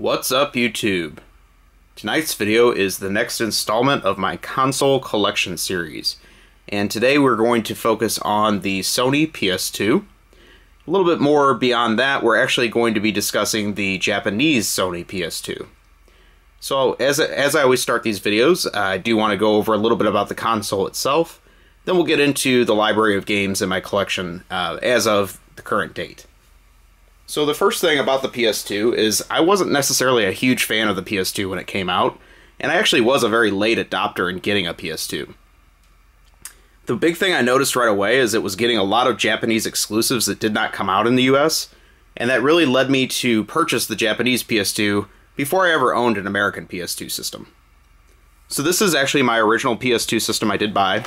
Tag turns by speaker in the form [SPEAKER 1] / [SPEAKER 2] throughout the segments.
[SPEAKER 1] What's up, YouTube? Tonight's video is the next installment of my console collection series, and today we're going to focus on the Sony PS2. A little bit more beyond that, we're actually going to be discussing the Japanese Sony PS2. So, as I always start these videos, I do want to go over a little bit about the console itself, then we'll get into the library of games in my collection as of the current date. So the first thing about the PS2 is I wasn't necessarily a huge fan of the PS2 when it came out, and I actually was a very late adopter in getting a PS2. The big thing I noticed right away is it was getting a lot of Japanese exclusives that did not come out in the US, and that really led me to purchase the Japanese PS2 before I ever owned an American PS2 system. So this is actually my original PS2 system I did buy.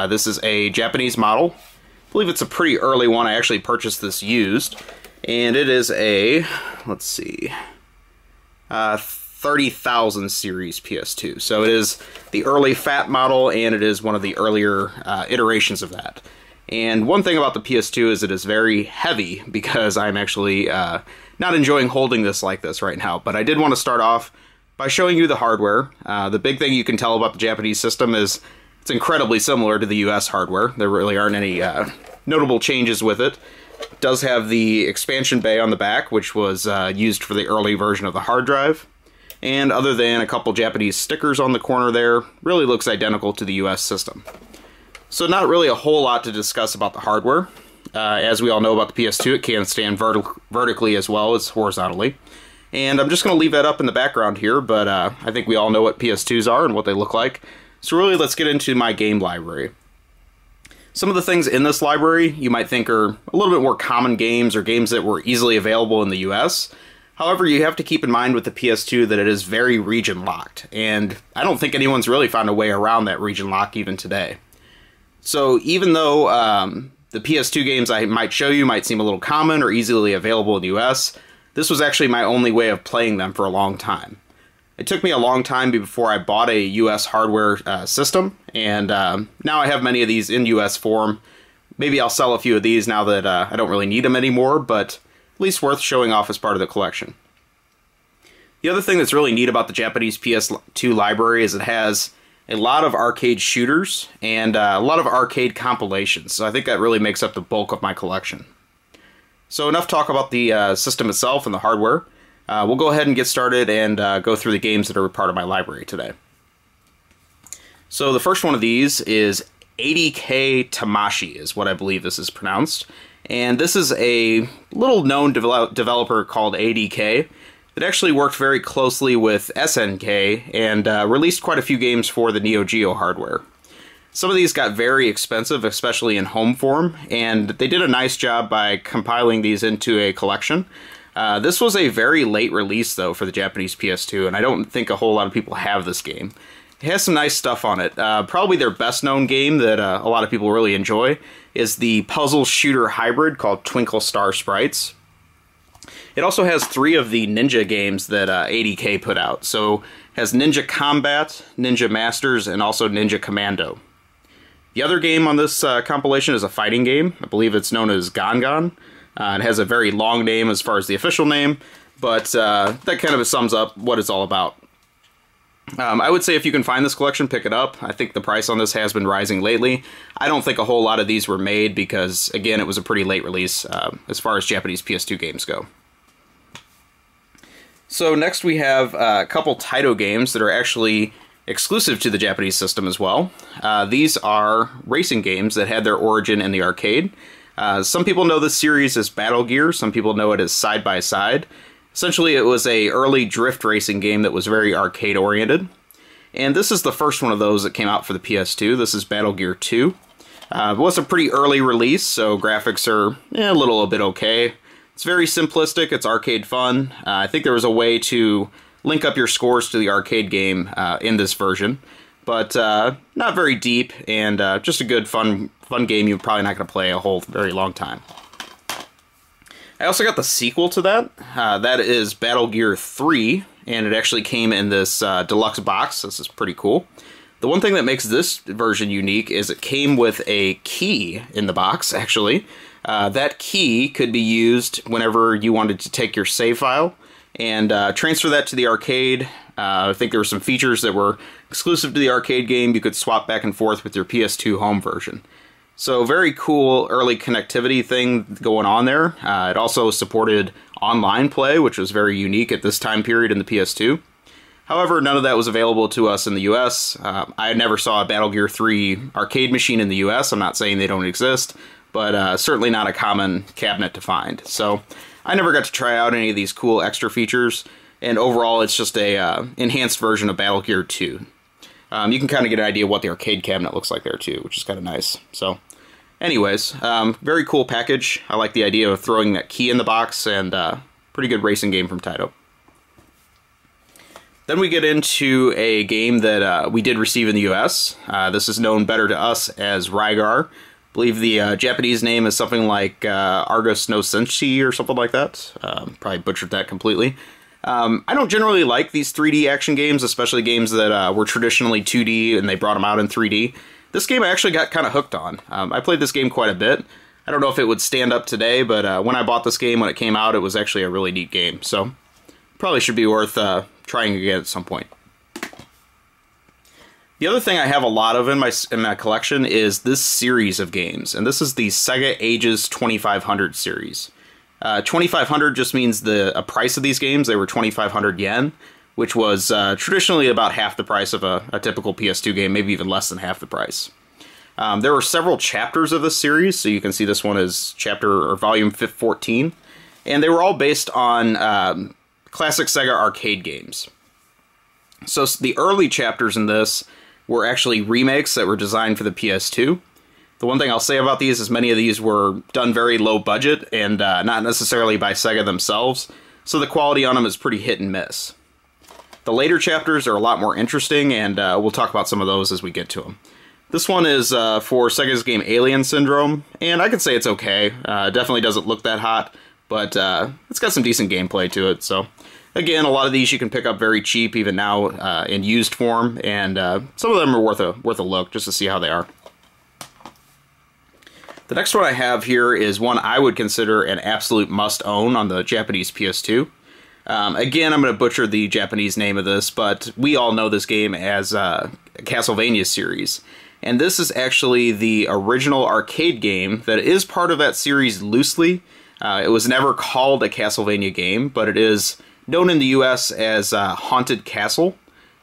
[SPEAKER 1] This is a Japanese model. I believe it's a pretty early one. I actually purchased this used. And it is a, let's see, 30,000 series PS2. So it is the early fat model, and it is one of the earlier iterations of that. And one thing about the PS2 is it is very heavy, because I'm actually not enjoying holding this like this right now. But I did want to start off by showing you the hardware. The big thing you can tell about the Japanese system is it's incredibly similar to the US hardware. There really aren't any notable changes with it. It does have the expansion bay on the back, which was used for the early version of the hard drive. And other than a couple Japanese stickers on the corner there, really looks identical to the US system. So not really a whole lot to discuss about the hardware. As we all know about the PS2, it can stand vertically as well as horizontally. And I'm just going to leave that up in the background here, but I think we all know what PS2s are and what they look like. So really, let's get into my game library. Some of the things in this library you might think are a little bit more common games or games that were easily available in the US. However, you have to keep in mind with the PS2 that it is very region locked, and I don't think anyone's really found a way around that region lock even today. So even though the PS2 games I might show you might seem a little common or easily available in the US, this was actually my only way of playing them for a long time. It took me a long time before I bought a US hardware system, and now I have many of these in US form. Maybe I'll sell a few of these now that I don't really need them anymore, but at least worth showing off as part of the collection. The other thing that's really neat about the Japanese PS2 library is it has a lot of arcade shooters and a lot of arcade compilations, so I think that really makes up the bulk of my collection. So enough talk about the system itself and the hardware. We'll go ahead and get started and go through the games that are part of my library today. So the first one of these is 80K Tamashi is what I believe this is pronounced. And this is a little known developer called ADK that actually worked very closely with SNK and released quite a few games for the Neo Geo hardware. Some of these got very expensive, especially in home form, and they did a nice job by compiling these into a collection. This was a very late release, though, for the Japanese PS2, and I don't think a whole lot of people have this game. It has some nice stuff on it. Probably their best-known game that a lot of people really enjoy is the puzzle shooter hybrid called Twinkle Star Sprites. It also has 3 of the Ninja games that ADK put out. So it has Ninja Combat, Ninja Masters, and also Ninja Commando. The other game on this compilation is a fighting game. I believe it's known as Gangan. It has a very long name as far as the official name, but that kind of sums up what it's all about. I would say if you can find this collection, pick it up. I think the price on this has been rising lately. I don't think a whole lot of these were made because, again, it was a pretty late release as far as Japanese PS2 games go. So next we have a couple Taito games that are actually exclusive to the Japanese system as well. These are racing games that had their origin in the arcade. Some people know this series as Battle Gear, some people know it as Side by Side. Essentially, it was a early drift racing game that was very arcade-oriented. And this is the first one of those that came out for the PS2. This is Battle Gear 2. It was a pretty early release, so graphics are a little bit okay. It's very simplistic, it's arcade fun. I think there was a way to link up your scores to the arcade game in this version. But not very deep, and just a good, fun game you're probably not going to play a whole very long time. I also got the sequel to that. That is Battle Gear 3, and it actually came in this deluxe box. This is pretty cool. The one thing that makes this version unique is it came with a key in the box, actually. That key could be used whenever you wanted to take your save file and transfer that to the arcade. I think there were some features that were exclusive to the arcade game. You could swap back and forth with your PS2 home version. So very cool early connectivity thing going on there. It also supported online play, which was very unique at this time period in the PS2. However, none of that was available to us in the US. I never saw a Battle Gear 3 arcade machine in the US. I'm not saying they don't exist, but certainly not a common cabinet to find. So I never got to try out any of these cool extra features, and overall it's just a enhanced version of Battle Gear 2. You can kind of get an idea of what the arcade cabinet looks like there too, which is kind of nice. So anyways, very cool package. I like the idea of throwing that key in the box, and pretty good racing game from Taito. Then we get into a game that we did receive in the US. This is known better to us as Rygar. I believe the Japanese name is something like Argus no Senshi or something like that. Probably butchered that completely. I don't generally like these 3D action games, especially games that were traditionally 2D and they brought them out in 3D. This game I actually got kind of hooked on. I played this game quite a bit. I don't know if it would stand up today, but when I bought this game when it came out, it was actually a really neat game. So probably should be worth trying again at some point. The other thing I have a lot of in my collection is this series of games, and this is the Sega Ages 2500 series. 2500 just means the price of these games. They were 2,500 yen, which was traditionally about half the price of a typical PS2 game, maybe even less than half the price. There were several chapters of this series, so you can see this one is chapter or volume 14, and they were all based on classic Sega arcade games. So the early chapters in this were actually remakes that were designed for the PS2. The one thing I'll say about these is many of these were done very low budget and not necessarily by Sega themselves, so the quality on them is pretty hit and miss. The later chapters are a lot more interesting, and we'll talk about some of those as we get to them. This one is for Sega's game Alien Syndrome, and I can say it's okay. It definitely doesn't look that hot, but it's got some decent gameplay to it. So again, a lot of these you can pick up very cheap even now in used form, and some of them are worth a look just to see how they are. The next one I have here is one I would consider an absolute must-own on the Japanese PS2. Again, I'm going to butcher the Japanese name of this, but we all know this game as a Castlevania series. And this is actually the original arcade game that is part of that series loosely. It was never called a Castlevania game, but it is known in the US as Haunted Castle.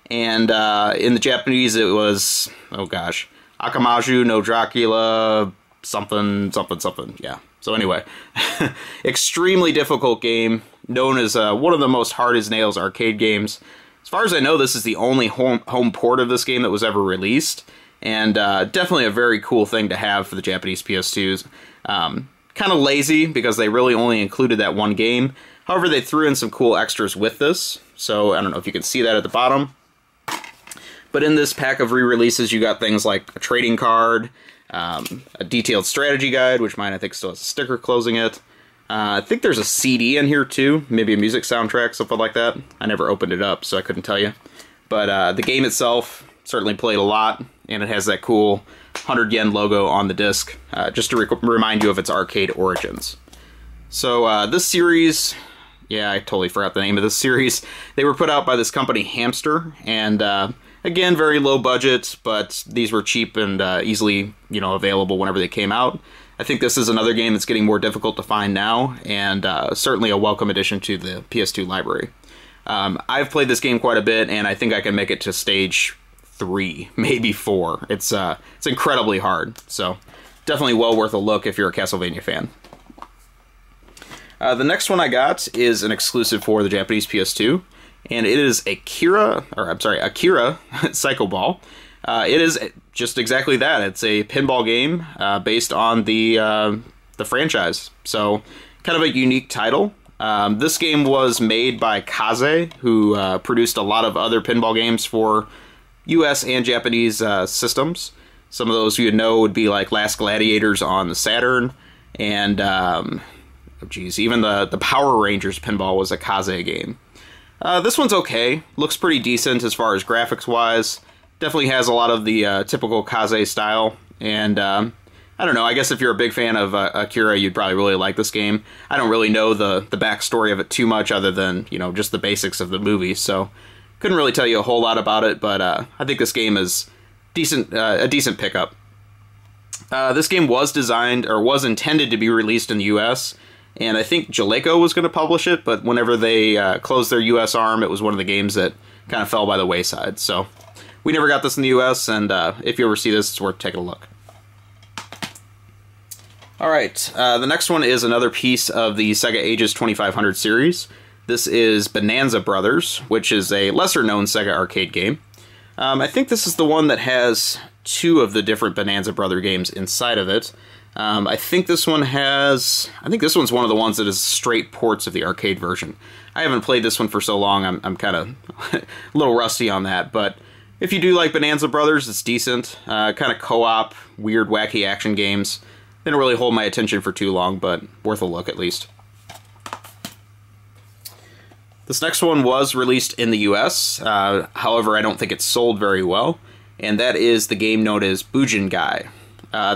[SPEAKER 1] And in the Japanese it was, oh gosh, Akamaju no Dracula, something, yeah. So anyway, extremely difficult game, known as one of the most hard-as-nails arcade games. As far as I know, this is the only home port of this game that was ever released, and definitely a very cool thing to have for the Japanese PS2s. Kind of lazy, because they really only included that one game. However, they threw in some cool extras with this, so I don't know if you can see that at the bottom. But in this pack of re-releases, you got things like a trading card, a detailed strategy guide, which mine I think still has a sticker closing it. I think there's a CD in here too, maybe a music soundtrack, something like that. I never opened it up, so I couldn't tell you. But the game itself, certainly played a lot, and it has that cool 100 yen logo on the disc, just to remind you of its arcade origins. So this series, yeah, I totally forgot the name of this series. They were put out by this company Hamster, and again, very low budget, but these were cheap and easily, available whenever they came out. I think this is another game that's getting more difficult to find now, and certainly a welcome addition to the PS2 library. I've played this game quite a bit, and I think I can make it to stage 3, maybe 4. It's incredibly hard, so definitely well worth a look if you're a Castlevania fan. The next one I got is an exclusive for the Japanese PS2, and it is Akira Psycho Ball. It is just exactly that. It's a pinball game based on the franchise, so kind of a unique title. This game was made by Kaze, who produced a lot of other pinball games for US and Japanese systems. Some of those you would know would be like Last Gladiators on the Saturn, and even the Power Rangers pinball was a Kaze game. This one's okay. Looks pretty decent as far as graphics-wise. Definitely has a lot of the typical Kaze style, and I don't know, I guess if you're a big fan of Akira, you'd probably really like this game. I don't really know the backstory of it too much other than, you know, just the basics of the movie, so couldn't really tell you a whole lot about it, but I think this game is a decent pickup. This game was designed, or was intended to be released in the US, and I think Jaleco was going to publish it, but whenever they closed their US arm, it was one of the games that kind of fell by the wayside, so we never got this in the US, and if you ever see this, it's worth taking a look. Alright, the next one is another piece of the Sega Ages 2500 series. This is Bonanza Brothers, which is a lesser-known Sega arcade game. I think this is the one that has two of the different Bonanza Brother games inside of it. I think this one's one of the ones that is straight ports of the arcade version. I haven't played this one for so long, I'm kind of a little rusty on that, but if you do like Bonanza Brothers, it's decent. Kind of co-op, weird, wacky action games. Didn't really hold my attention for too long, but worth a look at least. This next one was released in the US, however I don't think it sold very well, and that is the game known as Bujingai.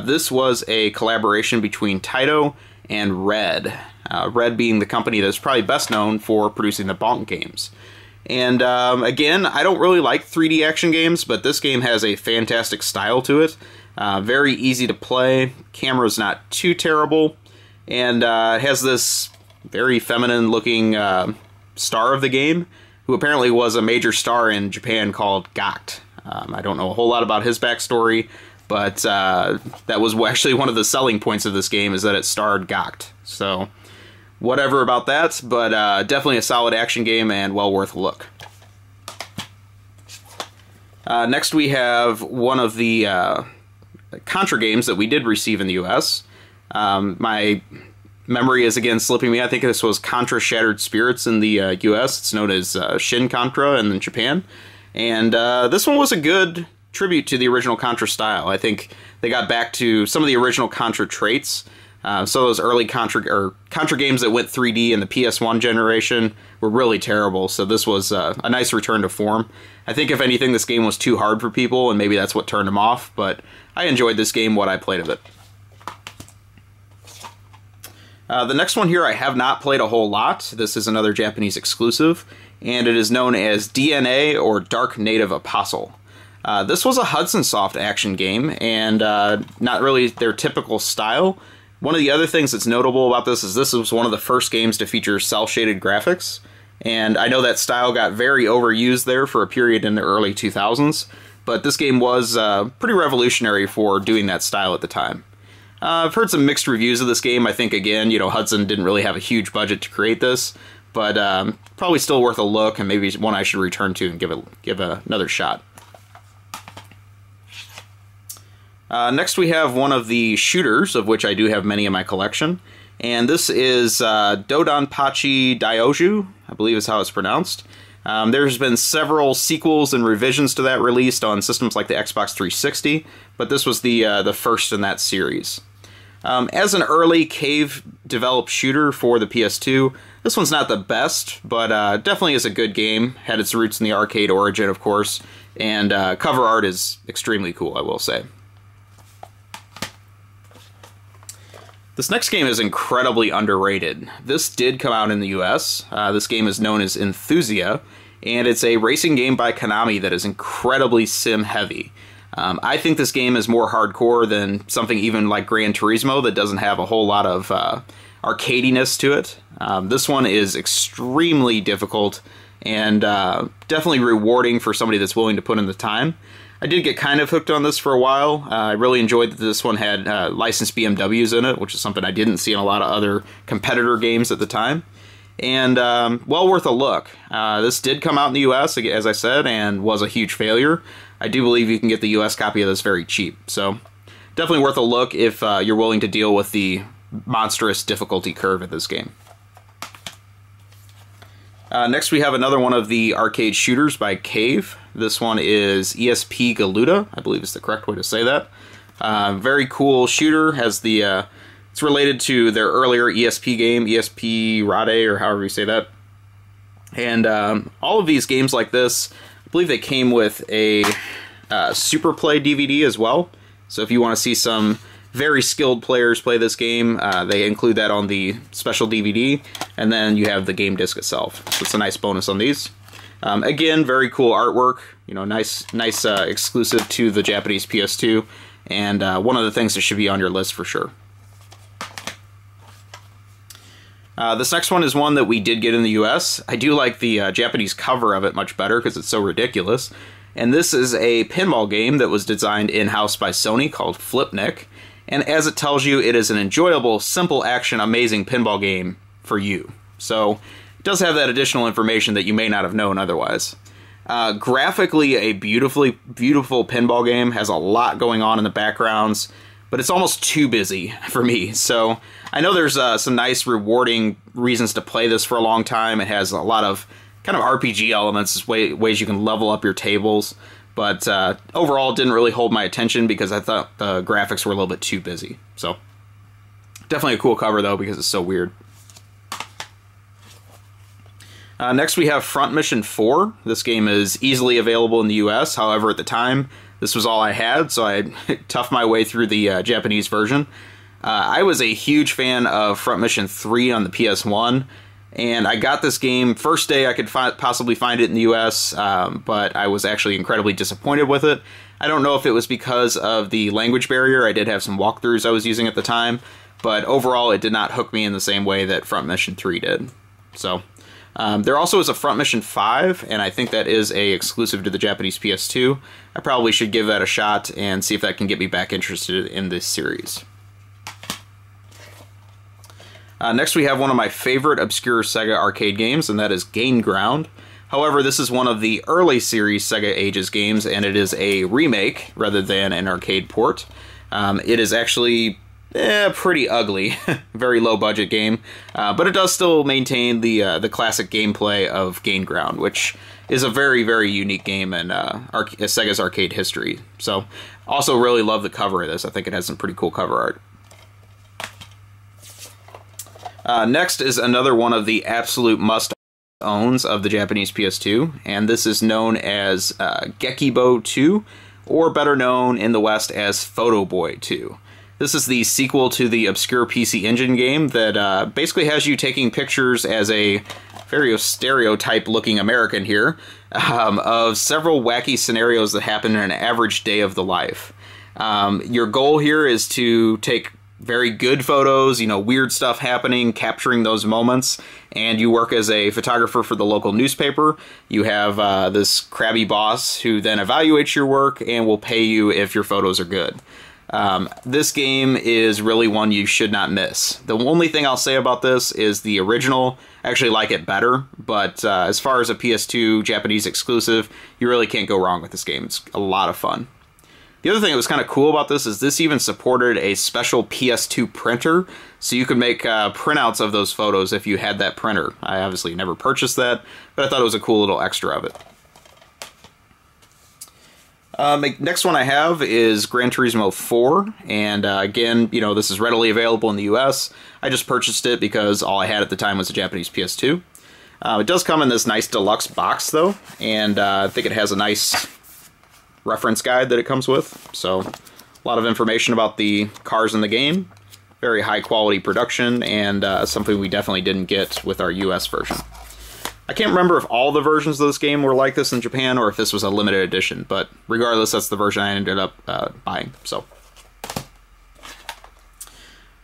[SPEAKER 1] This was a collaboration between Taito and Red. Red being the company that's probably best known for producing the Bonk games. And again, I don't really like 3D action games, but this game has a fantastic style to it. Very easy to play, camera's not too terrible, and it has this very feminine looking star of the game, who apparently was a major star in Japan called Gakt. I don't know a whole lot about his backstory, but that was actually one of the selling points of this game, is that it starred Gakt. So, whatever about that, but definitely a solid action game and well worth a look. Next we have one of the Contra games that we did receive in the US. My memory is again slipping me. I think this was Contra Shattered Spirits in the US. It's known as Shin Contra in Japan. And this one was a good tribute to the original Contra style. I think they got back to some of the original Contra traits. Some of those early Contra games that went 3D in the PS1 generation were really terrible, so this was a nice return to form. I think if anything, this game was too hard for people, and maybe that's what turned them off, but I enjoyed this game, what I played of it. The next one here I have not played a whole lot. This is another Japanese exclusive, and it is known as DNA, or Dark Native Apostle. This was a Hudson Soft action game, and not really their typical style. One of the other things that's notable about this is this was one of the first games to feature cel-shaded graphics, and I know that style got very overused there for a period in the early 2000s, but this game was pretty revolutionary for doing that style at the time. I've heard some mixed reviews of this game. I think, again, you know, Hudson didn't really have a huge budget to create this, but probably still worth a look, and maybe one I should return to and give another shot. Next we have one of the shooters, of which I do have many in my collection, and this is Dodonpachi Daioju, I believe is how it's pronounced. There's been several sequels and revisions to that released on systems like the Xbox 360, but this was the first in that series. As an early cave-developed shooter for the PS2, this one's not the best, but definitely is a good game. Had its roots in the arcade origin, of course, and cover art is extremely cool, I will say. This next game is incredibly underrated. This did come out in the US. This game is known as Enthusia, and it's a racing game by Konami that is incredibly sim-heavy. I think this game is more hardcore than something even like Gran Turismo that doesn't have a whole lot of arcadiness to it. This one is extremely difficult and definitely rewarding for somebody that's willing to put in the time. I did get kind of hooked on this for a while. I really enjoyed that this one had licensed BMWs in it, which is something I didn't see in a lot of other competitor games at the time. And well worth a look. This did come out in the US, as I said, and was a huge failure. I do believe you can get the US copy of this very cheap. So definitely worth a look if you're willing to deal with the monstrous difficulty curve of this game. Next we have another one of the arcade shooters by Cave. This one is ESP Galuda, I believe is the correct way to say that. Very cool shooter, has the, it's related to their earlier ESP game, ESP Rade, or however you say that. And all of these games like this, I believe they came with a Super Play DVD as well. So if you want to see some very skilled players play this game. They include that on the special DVD, and then you have the game disc itself. So it's a nice bonus on these. Again, very cool artwork. You know, nice exclusive to the Japanese PS2, and one of the things that should be on your list for sure. This next one is one that we did get in the US. I do like the Japanese cover of it much better because it's so ridiculous. And this is a pinball game that was designed in-house by Sony called Flipnik. And as it tells you, it is an enjoyable, simple action, amazing pinball game for you. So it does have that additional information that you may not have known otherwise. Graphically, a beautiful pinball game. Has a lot going on in the backgrounds, but it's almost too busy for me. So I know there's some nice, rewarding reasons to play this for a long time. It has a lot of kind of RPG elements, ways you can level up your tables. But overall, it didn't really hold my attention because I thought the graphics were a little bit too busy. So definitely a cool cover, though, because it's so weird. Next, we have Front Mission 4. This game is easily available in the US. However, at the time, this was all I had, so I toughed my way through the Japanese version. I was a huge fan of Front Mission 3 on the PS1, and I got this game first day I could possibly find it in the US, but I was actually incredibly disappointed with it. I don't know if it was because of the language barrier. I did have some walkthroughs I was using at the time, but overall it did not hook me in the same way that Front Mission 3 did. So there also is a Front Mission 5, and I think that is a exclusive to the Japanese PS2. I probably should give that a shot and see if that can get me back interested in this series. Next, we have one of my favorite obscure Sega arcade games, and that is Gain Ground. However, this is one of the early series Sega Ages games, and it is a remake rather than an arcade port. It is actually pretty ugly, very low budget game, but it does still maintain the classic gameplay of Gain Ground, which is a very, very unique game in Sega's arcade history. So, also really love the cover of this. I think it has some pretty cool cover art. Next is another one of the absolute must-owns of the Japanese PS2, and this is known as Gekibo 2, or better known in the West as Photo Boy 2. This is the sequel to the obscure PC Engine game that basically has you taking pictures as a very stereotype-looking American here of several wacky scenarios that happen in an average day of the life. Your goal here is to take very good photos, you know, weird stuff happening, capturing those moments, and you work as a photographer for the local newspaper. You have this crabby boss who then evaluates your work and will pay you if your photos are good. This game is really one you should not miss. The only thing I'll say about this is the original, I actually like it better, but as far as a PS2 Japanese exclusive, you really can't go wrong with this game. It's a lot of fun. The other thing that was kind of cool about this is this even supported a special PS2 printer, so you could make printouts of those photos if you had that printer. I obviously never purchased that, but I thought it was a cool little extra of it. Next one I have is Gran Turismo 4, and again, you know, this is readily available in the US. I just purchased it because all I had at the time was a Japanese PS2. It does come in this nice deluxe box, though, and I think it has a nice reference guide that it comes with. So, a lot of information about the cars in the game, very high quality production, and something we definitely didn't get with our US version. I can't remember if all the versions of this game were like this in Japan or if this was a limited edition, but regardless, that's the version I ended up buying. So,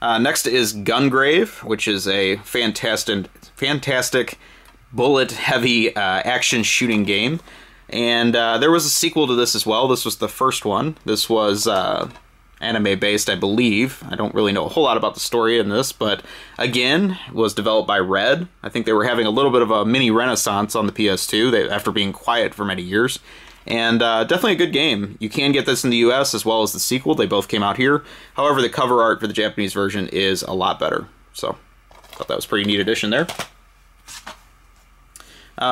[SPEAKER 1] next is Gungrave, which is a fantastic bullet-heavy action shooting game. And there was a sequel to this as well. This was the first one. This was anime-based, I believe. I don't really know a whole lot about the story in this, but again, was developed by Red. I think they were having a little bit of a mini renaissance on the PS2 after being quiet for many years. And definitely a good game. You can get this in the US as well as the sequel. They both came out here. However, the cover art for the Japanese version is a lot better. So, thought that was a pretty neat addition there.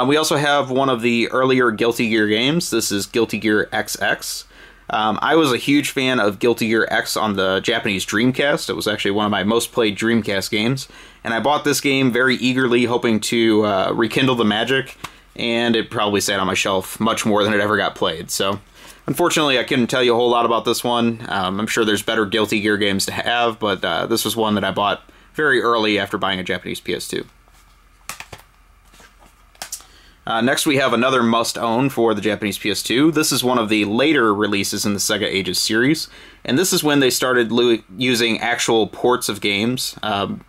[SPEAKER 1] We also have one of the earlier Guilty Gear games. This is Guilty Gear XX. I was a huge fan of Guilty Gear X on the Japanese Dreamcast. It was actually one of my most played Dreamcast games. And I bought this game very eagerly, hoping to rekindle the magic. and it probably sat on my shelf much more than it ever got played. So, unfortunately, I couldn't tell you a whole lot about this one. I'm sure there's better Guilty Gear games to have, but this was one that I bought very early after buying a Japanese PS2. Next, we have another must-own for the Japanese PS2. This is one of the later releases in the Sega Ages series, and this is when they started using actual ports of games.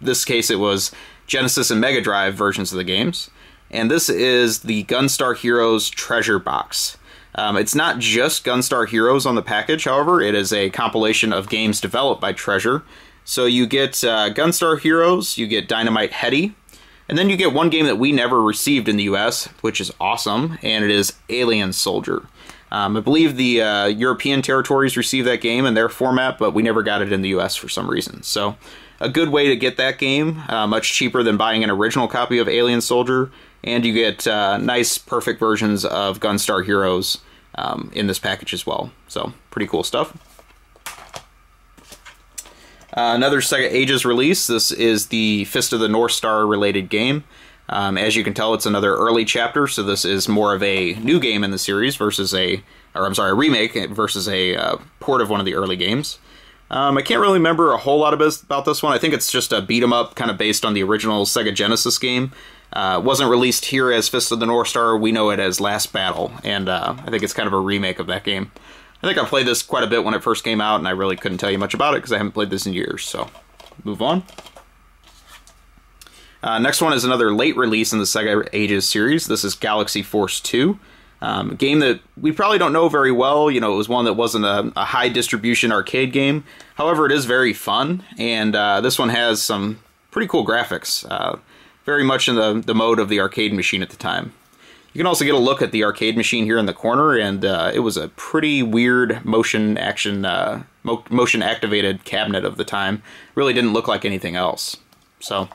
[SPEAKER 1] This case, it was Genesis and Mega Drive versions of the games, and this is the Gunstar Heroes Treasure Box. It's not just Gunstar Heroes on the package, however. It is a compilation of games developed by Treasure. So you get Gunstar Heroes, you get Dynamite Headdy, and then you get one game that we never received in the US, which is awesome, and it is Alien Soldier. I believe the European territories received that game in their format, but we never got it in the US for some reason. So a good way to get that game, much cheaper than buying an original copy of Alien Soldier, and you get nice, perfect versions of Gunstar Heroes in this package as well. So pretty cool stuff. Another Sega Ages release. This is the Fist of the North Star related game. As you can tell, it's another early chapter, so this is more of a new game in the series versus a remake versus a port of one of the early games. I can't really remember a whole lot about this one. I think it's just a beat 'em up, kind of based on the original Sega Genesis game. Wasn't released here as Fist of the North Star. We know it as Last Battle, and I think it's kind of a remake of that game. I think I played this quite a bit when it first came out, and I really couldn't tell you much about it because I haven't played this in years, so move on. Next one is another late release in the Sega Ages series. This is Galaxy Force 2. A game that we probably don't know very well. You know, it was one that wasn't a high distribution arcade game. However, it is very fun, and this one has some pretty cool graphics. Very much in the mode of the arcade machine at the time. You can also get a look at the arcade machine here in the corner, and it was a pretty weird motion activated cabinet of the time. Really didn't look like anything else. So,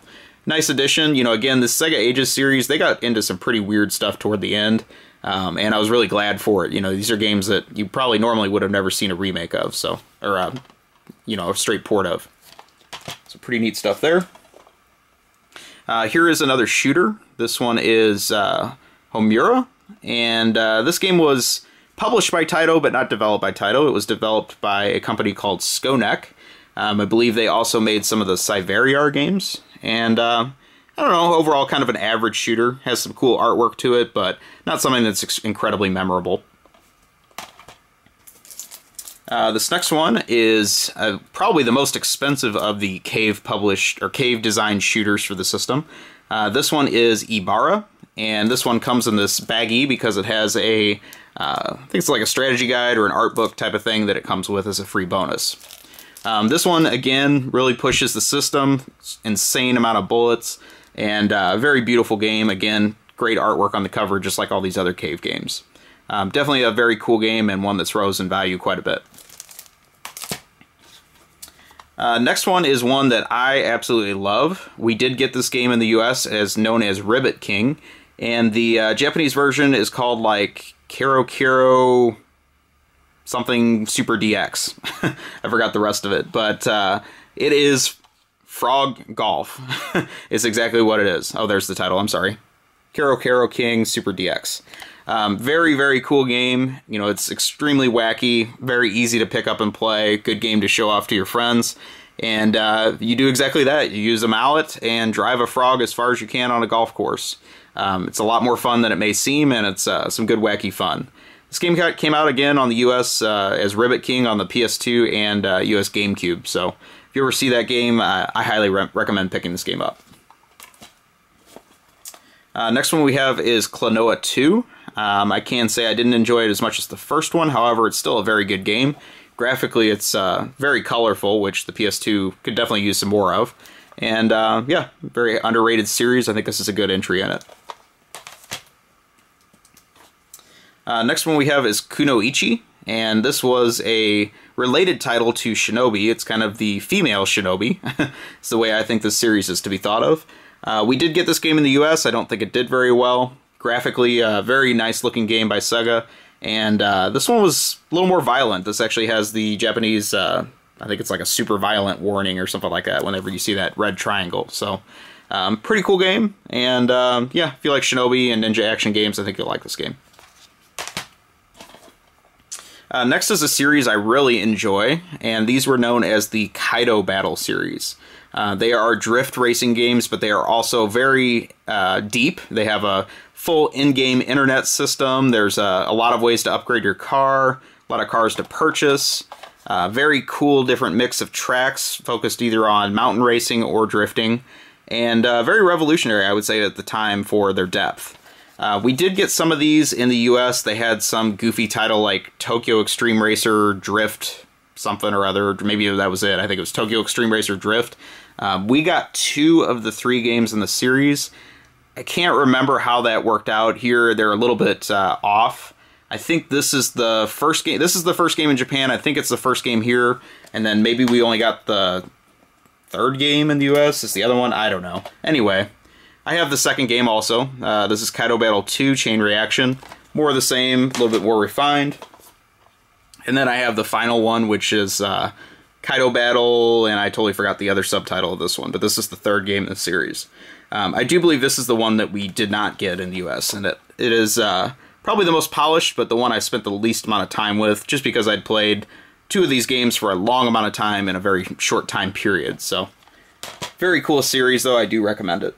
[SPEAKER 1] nice addition. You know, again, the Sega Ages series, they got into some pretty weird stuff toward the end, and I was really glad for it. You know, these are games that you probably normally would have never seen a remake of, so, or, you know, a straight port of. So pretty neat stuff there. Here is another shooter. This one is Homura, and this game was published by Taito, but not developed by Taito. It was developed by a company called Skonek. I believe they also made some of the Cyveriar games, and I don't know, overall kind of an average shooter. Has some cool artwork to it, but not something that's incredibly memorable. This next one is probably the most expensive of the Cave published or Cave designed shooters for the system. This one is Ibarra, and this one comes in this baggie because it has a, I think it's like a strategy guide or an art book type of thing that it comes with as a free bonus. This one, again, really pushes the system, insane amount of bullets, and a very beautiful game. Again, great artwork on the cover, just like all these other Cave games. Definitely a very cool game and one that's rose in value quite a bit. Next one is one that I absolutely love. We did get this game in the US as known as Ribbit King, and the Japanese version is called like Kero Kero something Super DX. I forgot the rest of it, but it is Frog Golf. It's exactly what it is. Oh, there's the title, I'm sorry. Kero Kero King Super DX. Very, very cool game. You know, it's extremely wacky, very easy to pick up and play, good game to show off to your friends. And you do exactly that. You use a mallet and drive a frog as far as you can on a golf course. It's a lot more fun than it may seem, and it's some good wacky fun. This game came out again on the US as Ribbit King on the PS2 and US GameCube. So if you ever see that game, I highly recommend picking this game up. Next one we have is Klonoa 2. I can say I didn't enjoy it as much as the first one, however, it's still a very good game. Graphically, it's very colorful, which the PS2 could definitely use some more of. And yeah, very underrated series. I think this is a good entry in it. Next one we have is Kunoichi, and this was a related title to Shinobi. It's kind of the female Shinobi. It's the way I think this series is to be thought of. We did get this game in the US. I don't think it did very well. Graphically, a very nice looking game by Sega, and this one was a little more violent. This actually has the Japanese, I think it's like a super violent warning or something like that whenever you see that red triangle. So Pretty cool game, and yeah, if you like Shinobi and ninja action games, I think you'll like this game. Next is a series I really enjoy, and these were known as the Kaido Battle series. They are drift racing games, but they are also very deep. They have a full in-game internet system. There's a lot of ways to upgrade your car, a lot of cars to purchase. Very cool different mix of tracks focused either on mountain racing or drifting. And very revolutionary, I would say, at the time for their depth. We did get some of these in the US. They had some goofy title like Tokyo Extreme Racer Drift something or other. Maybe that was it. I think it was Tokyo Extreme Racer Drift. We got 2 of the 3 games in the series. I can't remember how that worked out here. They're a little bit off. I think this is the first game. This is the first game in Japan. I think it's the first game here. And then maybe we only got the 3rd game in the US. Is the other one? I don't know. Anyway, I have the 2nd game also. This is Kaido Battle 2 Chain Reaction. More of the same, a little bit more refined. And then I have the final one, which is Kaido Battle, and I totally forgot the other subtitle of this one, but this is the 3rd game in the series. I do believe this is the one that we did not get in the US, and it is probably the most polished, but the one I spent the least amount of time with, just because I'd played 2 of these games for a long amount of time in a very short time period. So, very cool series, though. I do recommend it.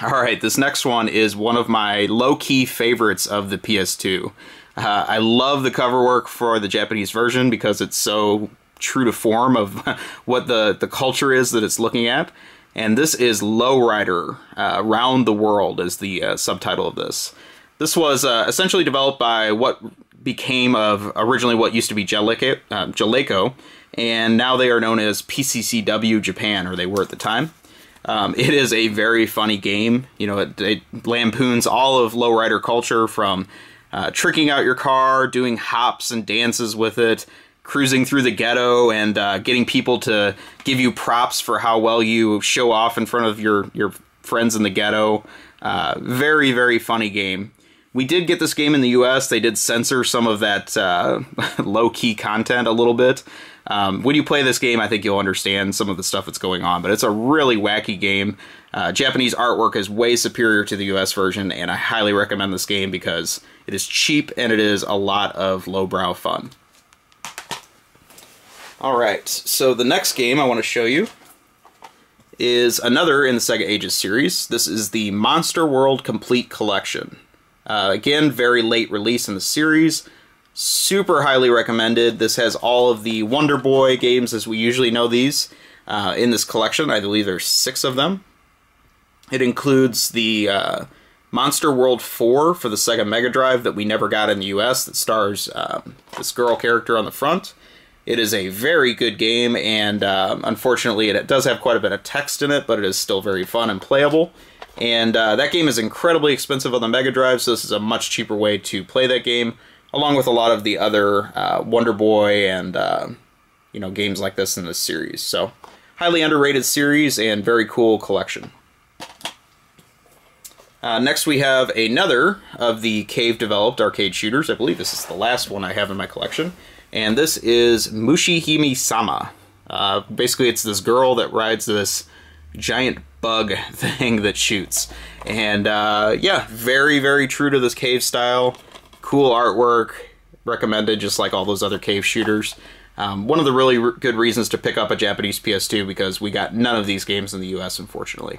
[SPEAKER 1] Alright, this next one is one of my low-key favorites of the PS2. I love the cover work for the Japanese version because it's so true to form of what the culture is that it's looking at. And this is Lowrider, Round the World is the subtitle of this. This was essentially developed by what became of originally what used to be Jaleco, and now they are known as PCCW Japan, or they were at the time. It is a very funny game. You know, it lampoons all of lowrider culture, from tricking out your car, doing hops and dances with it, cruising through the ghetto, and getting people to give you props for how well you show off in front of your friends in the ghetto. Very, very funny game. We did get this game in the US. They did censor some of that low-key content a little bit. When you play this game, I think you'll understand some of the stuff that's going on, but it's a really wacky game. Japanese artwork is way superior to the US version, and I highly recommend this game because it is cheap and it is a lot of lowbrow fun. Alright, so the next game I want to show you is another in the Sega Ages series. This is the Monster World Complete Collection. Again, very late release in the series. Super highly recommended. This has all of the Wonder Boy games as we usually know these in this collection. I believe there's 6 of them. It includes the Monster World 4 for the Sega Mega Drive that we never got in the US, that stars this girl character on the front. It is a very good game, and unfortunately it does have quite a bit of text in it, but it is still very fun and playable. And that game is incredibly expensive on the Mega Drive, so this is a much cheaper way to play that game, along with a lot of the other Wonder Boy and you know, games like this in this series. So, highly underrated series and very cool collection. Next we have another of the Cave-developed arcade shooters. I believe this is the last one I have in my collection. And this is Mushihime-sama. Basically, it's this girl that rides this giant bug thing that shoots. And yeah, very, very true to this cave style. Cool artwork. Recommended, just like all those other cave shooters. One of the really good reasons to pick up a Japanese PS2, because we got none of these games in the US, unfortunately.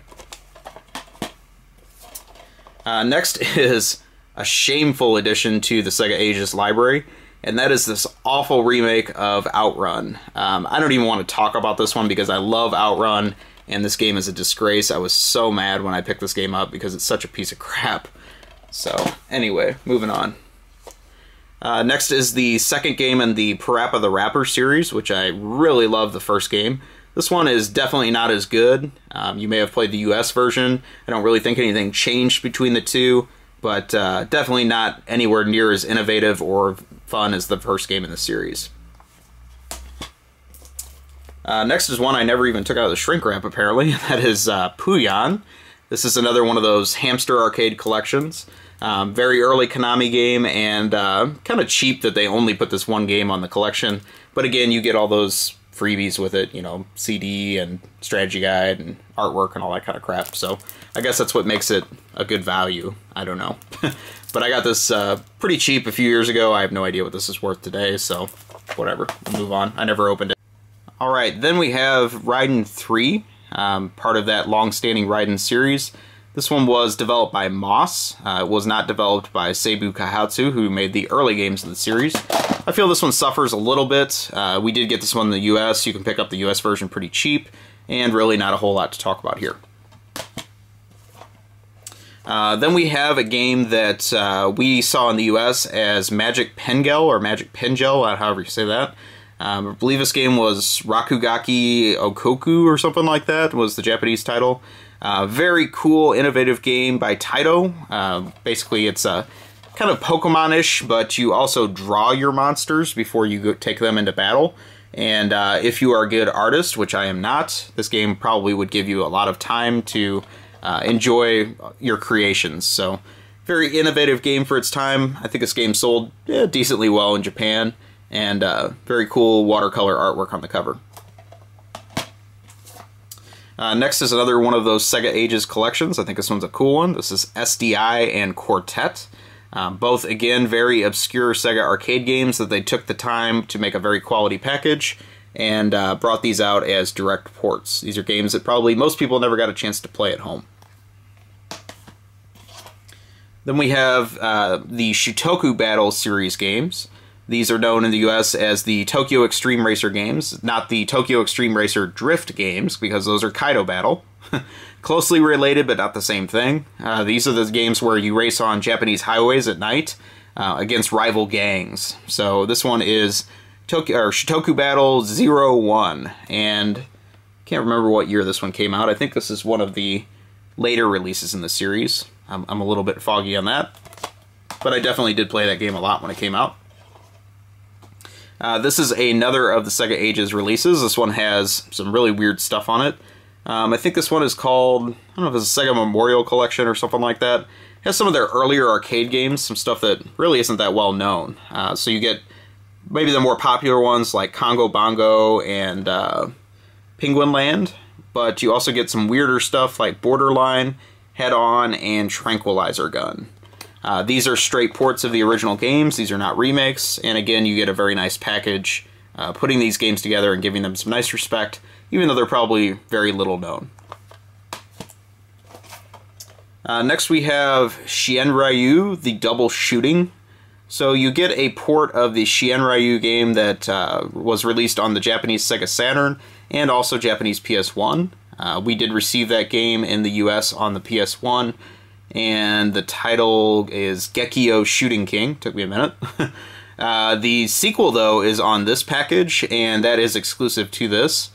[SPEAKER 1] Next is a shameful addition to the Sega Ages library, and that is this awful remake of Outrun. I don't even want to talk about this one because I love Outrun, and this game is a disgrace. I was so mad when I picked this game up because it's such a piece of crap. So, anyway, moving on. Next is the second game in the Parappa the Rapper series, which I really love the first game. This one is definitely not as good. You may have played the US version. I don't really think anything changed between the two, but definitely not anywhere near as innovative or fun as the first game in the series. Next is one I never even took out of the shrink wrap, apparently. That is Puyan. This is another one of those hamster arcade collections. Very early Konami game, and kind of cheap that they only put this one game on the collection. But again, you get all those freebies with it, you know, CD and strategy guide and artwork and all that kind of crap. So I guess that's what makes it a good value. I don't know. But I got this pretty cheap a few years ago. I have no idea what this is worth today, so whatever. We'll move on. I never opened it. Alright, then we have Raiden 3, part of that long-standing Raiden series. This one was developed by Moss. It was not developed by Seibu Kaihatsu, who made the early games of the series. I feel this one suffers a little bit. We did get this one in the US. You can pick up the US version pretty cheap, and really not a whole lot to talk about here. Then we have a game that we saw in the US as Magic Pengel, or Magic Pengel, however you say that. I believe this game was Rakugaki Okoku or something like that, was the Japanese title. Very cool, innovative game by Taito. Basically, it's a kind of Pokemon-ish, but you also draw your monsters before you take them into battle. And if you are a good artist, which I am not, this game probably would give you a lot of time to enjoy your creations. So, very innovative game for its time. I think this game sold decently well in Japan. And very cool watercolor artwork on the cover. Next is another one of those Sega Ages collections. I think this one's a cool one. This is SDI and Quartet. Both, again, very obscure Sega arcade games that they took the time to make a very quality package and brought these out as direct ports. These are games that probably most people never got a chance to play at home. Then we have the Shutoku Battle series games. These are known in the US as the Tokyo Extreme Racer games, not the Tokyo Extreme Racer Drift games, because those are Kaido Battle. Closely related, but not the same thing. These are the games where you race on Japanese highways at night against rival gangs. So this one is Shutoku Battle 01, and can't remember what year this one came out. I think this is one of the later releases in the series. I'm a little bit foggy on that, but I definitely did play that game a lot when it came out. This is another of the Sega Ages releases. This one has some really weird stuff on it. I think this one is called, I don't know if it's a Sega Memorial Collection or something like that. It has some of their earlier arcade games, some stuff that really isn't that well known. So you get maybe the more popular ones like Congo Bongo and Penguin Land, but you also get some weirder stuff like Borderline, Head On, and Tranquilizer Gun. These are straight ports of the original games. These are not remakes. And again, you get a very nice package putting these games together and giving them some nice respect, even though they're probably very little known. Next we have Shien Ryu, the Double Shooting. So you get a port of the Shien Ryu game that was released on the Japanese Sega Saturn and also Japanese PS1. We did receive that game in the US on the PS1. And the title is Gekio Shooting King. Took me a minute. The sequel, though, is on this package, and that is exclusive to this.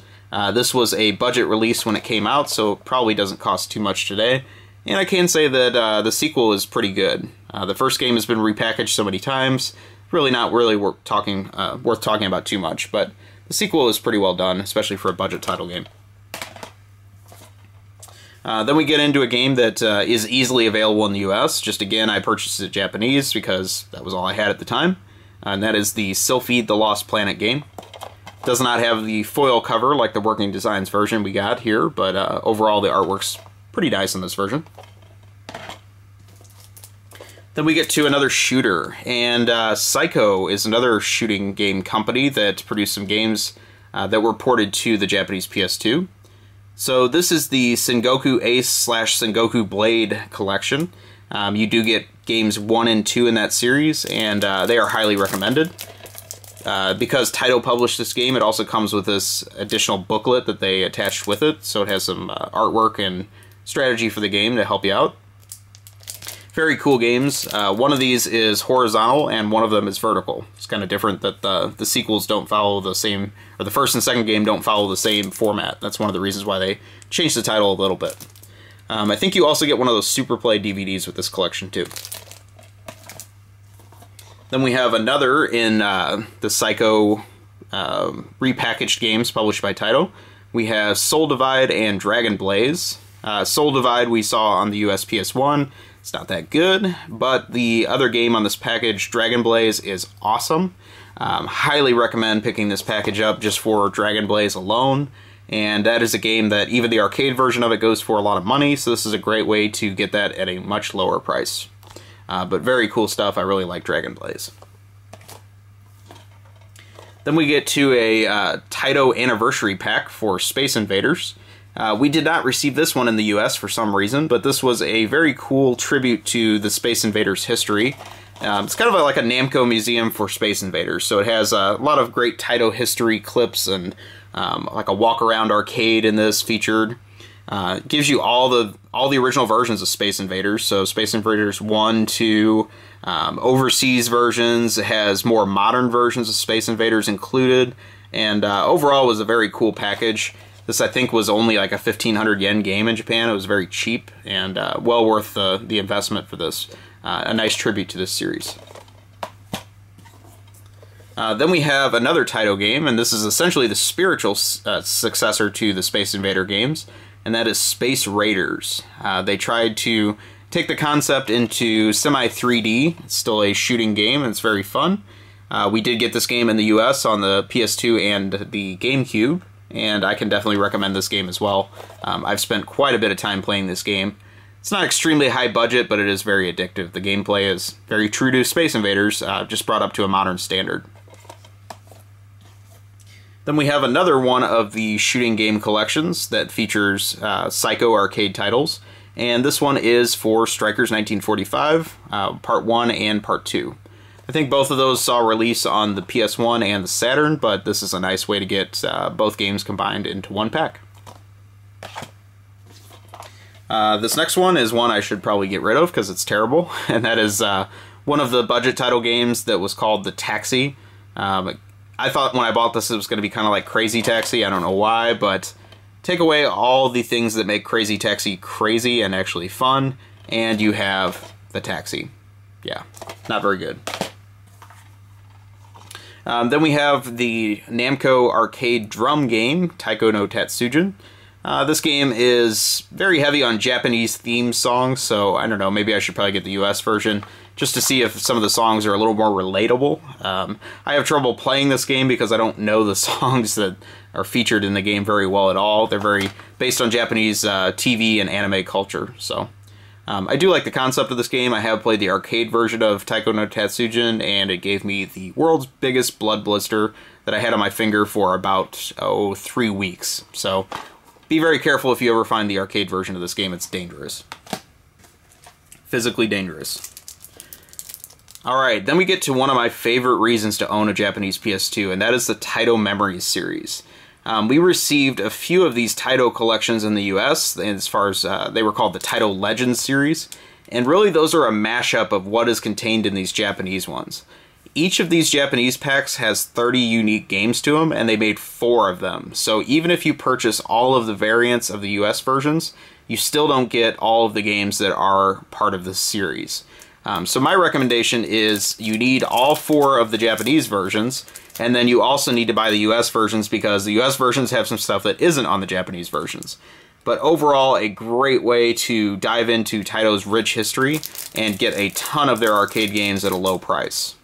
[SPEAKER 1] This was a budget release when it came out, so it probably doesn't cost too much today. And I can say that the sequel is pretty good. The first game has been repackaged so many times, really not really worth talking about too much, but the sequel is pretty well done, especially for a budget title game. Then we get into a game that is easily available in the US. Just again, I purchased it Japanese because that was all I had at the time. And that is the Sylphid the Lost Planet game. Does not have the foil cover like the Working Designs version we got here, but overall the artwork's pretty nice in this version. Then we get to another shooter, and Psycho is another shooting game company that produced some games that were ported to the Japanese PS2. So this is the Sengoku Ace / Sengoku Blade collection. You do get games 1 and 2 in that series, and they are highly recommended. Because Taito published this game, it also comes with this additional booklet that they attached with it, so it has some artwork and strategy for the game to help you out. Very cool games. One of these is horizontal, and one of them is vertical. It's kind of different that the sequels don't follow the same, or the first and second game don't follow the same format. That's one of the reasons why they changed the title a little bit. I think you also get one of those Super Play DVDs with this collection, too. Then we have another in the Psycho repackaged games published by Taito. We have Soul Divide and Dragon Blaze. Soul Divide we saw on the US PS1. It's not that good, but the other game on this package, Dragon Blaze, is awesome. Highly recommend picking this package up just for Dragon Blaze alone. And that is a game that even the arcade version of it goes for a lot of money, so this is a great way to get that at a much lower price. But very cool stuff. I really like Dragon Blaze. Then we get to a Taito Anniversary Pack for Space Invaders. We did not receive this one in the US for some reason, but this was a very cool tribute to the Space Invaders history. It's kind of like a Namco museum for Space Invaders, so it has a lot of great Taito history clips and like a walk-around arcade in this featured. It gives you all the original versions of Space Invaders, so Space Invaders 1, 2, overseas versions. It has more modern versions of Space Invaders included, and overall it was a very cool package. This, I think, was only like a 1,500 yen game in Japan. It was very cheap and well worth the investment for this. A nice tribute to this series. Then we have another Taito game, and this is essentially the spiritual successor to the Space Invader games, and that is Space Raiders. They tried to take the concept into semi-3D. It's still a shooting game, and it's very fun. We did get this game in the US on the PS2 and the GameCube, and I can definitely recommend this game as well. I've spent quite a bit of time playing this game. It's not extremely high budget, but it is very addictive. The gameplay is very true to Space Invaders, just brought up to a modern standard. Then we have another one of the shooting game collections that features Psycho arcade titles, and this one is for Strikers 1945, Part 1 and Part 2. I think both of those saw release on the PS1 and the Saturn, but this is a nice way to get both games combined into one pack. This next one is one I should probably get rid of because it's terrible, and that is one of the budget title games that was called The Taxi. I thought when I bought this it was going to be kind of like Crazy Taxi. I don't know why, but take away all the things that make Crazy Taxi crazy and actually fun, and you have The Taxi. Yeah, not very good. Then we have the Namco arcade drum game, Taiko no Tatsujin. This game is very heavy on Japanese theme songs, so I don't know, maybe I should probably get the US version just to see if some of the songs are a little more relatable. I have trouble playing this game because I don't know the songs that are featured in the game very well at all. They're very based on Japanese TV and anime culture, so I do like the concept of this game. I have played the arcade version of Taiko no Tatsujin, and it gave me the world's biggest blood blister that I had on my finger for about, 3 weeks. So be very careful if you ever find the arcade version of this game. It's dangerous. Physically dangerous. Alright, then we get to one of my favorite reasons to own a Japanese PS2, and that is the Taito Memories series. We received a few of these Taito collections in the US, as far as they were called the Taito Legends series, and really those are a mashup of what is contained in these Japanese ones. Each of these Japanese packs has 30 unique games to them, and they made 4 of them. So even if you purchase all of the variants of the US versions, you still don't get all of the games that are part of this series. So my recommendation is you need all 4 of the Japanese versions, and then you also need to buy the US versions because the US versions have some stuff that isn't on the Japanese versions. But overall, a great way to dive into Taito's rich history and get a ton of their arcade games at a low price.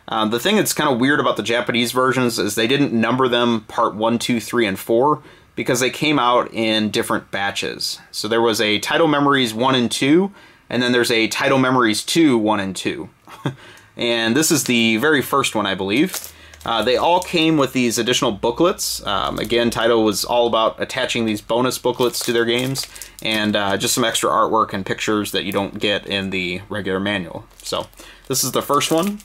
[SPEAKER 1] The thing that's kind of weird about the Japanese versions is they didn't number them part 1, 2, 3, and 4 because they came out in different batches. So there was a Taito Memories 1 and 2, and then there's a Taito Memories 2, 1 and 2. And this is the very first one, I believe. They all came with these additional booklets. Again, Taito was all about attaching these bonus booklets to their games, and just some extra artwork and pictures that you don't get in the regular manual. So this is the first one.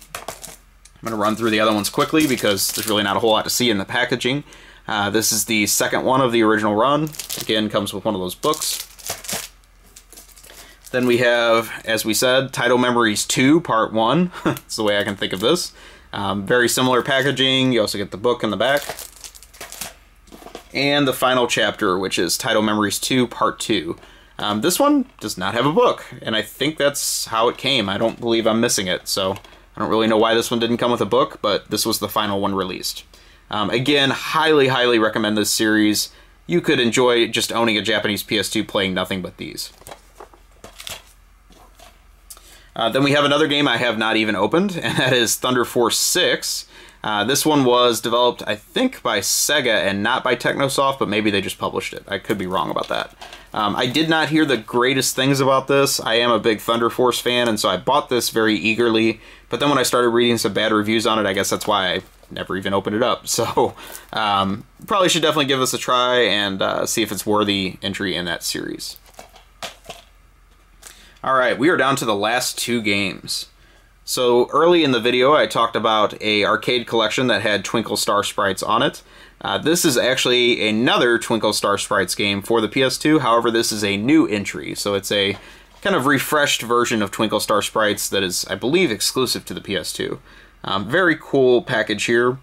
[SPEAKER 1] I'm going to run through the other ones quickly because there's really not a whole lot to see in the packaging. This is the second one of the original run. Again, comes with one of those books. Then we have, as we said, Taito Memories 2, Part 1. That's the way I can think of this. Very similar packaging. You also get the book in the back. And the final chapter, which is Taito Memories 2, Part 2. This one does not have a book, and I think that's how it came. I don't believe I'm missing it, so I don't really know why this one didn't come with a book, but this was the final one released. Again, highly, highly recommend this series. You could enjoy just owning a Japanese PS2 playing nothing but these. Then we have another game I have not even opened, and that is Thunder Force 6. This one was developed, I think, by Sega and not by Technosoft, but maybe they just published it. I could be wrong about that. I did not hear the greatest things about this. I am a big Thunder Force fan, and so I bought this very eagerly. But then when I started reading some bad reviews on it, I guess that's why I never even opened it up. So probably should definitely give this a try and see if it's worthy entry in that series. Alright, we are down to the last two games. So early in the video I talked about a arcade collection that had Twinkle Star Sprites on it. This is actually another Twinkle Star Sprites game for the PS2, however this is a new entry, so it's a kind of refreshed version of Twinkle Star Sprites that is, I believe, exclusive to the PS2. Very cool package here.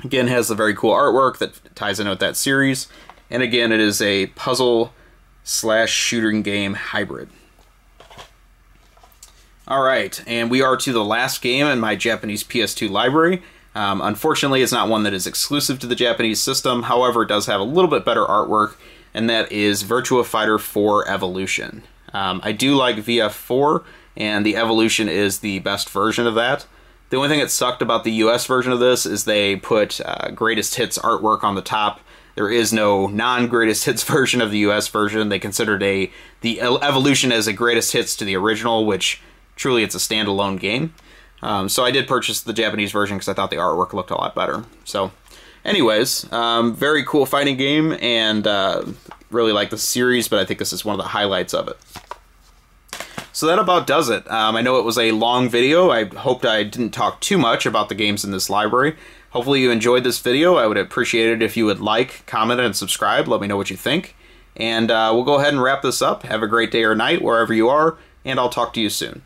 [SPEAKER 1] Again, has the very cool artwork that ties in with that series, and again it is a puzzle/shooting game hybrid. Alright, and we are to the last game in my Japanese PS2 library. Unfortunately, it's not one that is exclusive to the Japanese system, however, it does have a little bit better artwork, and that is Virtua Fighter 4 Evolution. I do like VF4, and the Evolution is the best version of that. The only thing that sucked about the US version of this is they put Greatest Hits artwork on the top. There is no non-Greatest Hits version of the US version. They considered the Evolution as a Greatest Hits to the original, which truly it's a standalone game. So I did purchase the Japanese version because I thought the artwork looked a lot better. So anyways, very cool fighting game, and really like the series, but I think this is one of the highlights of it. So that about does it. I know it was a long video. I hoped I didn't talk too much about the games in this library. Hopefully you enjoyed this video. I would appreciate it if you would like, comment, and subscribe. Let me know what you think. And we'll go ahead and wrap this up. Have a great day or night wherever you are, and I'll talk to you soon.